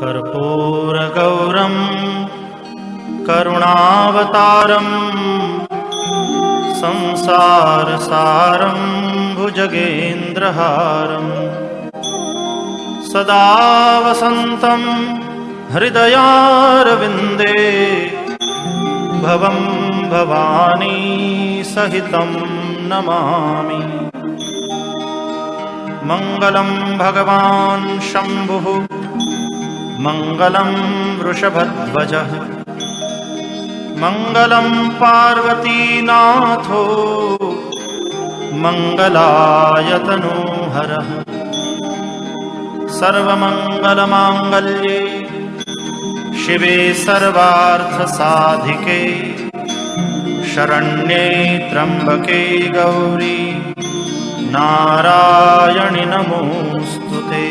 कर्पूरगौरं करुणावतारं संसारसारं भुजगेन्द्रहारं सदा वसन्तं हृदयारविन्दे भवं भवानी सहितं नमामि। मङ्गलं भगवान् शम्भुः मङ्गलं वृषभध्वजः मङ्गलं पार्वतीनाथो मङ्गलायतनोहरः सर्वमङ्गलमाङ्गल्ये शिवे सर्वार्थसाधिके शरण्ये त्र्यम्बके गौरी नारायणि नमोऽस्तुते।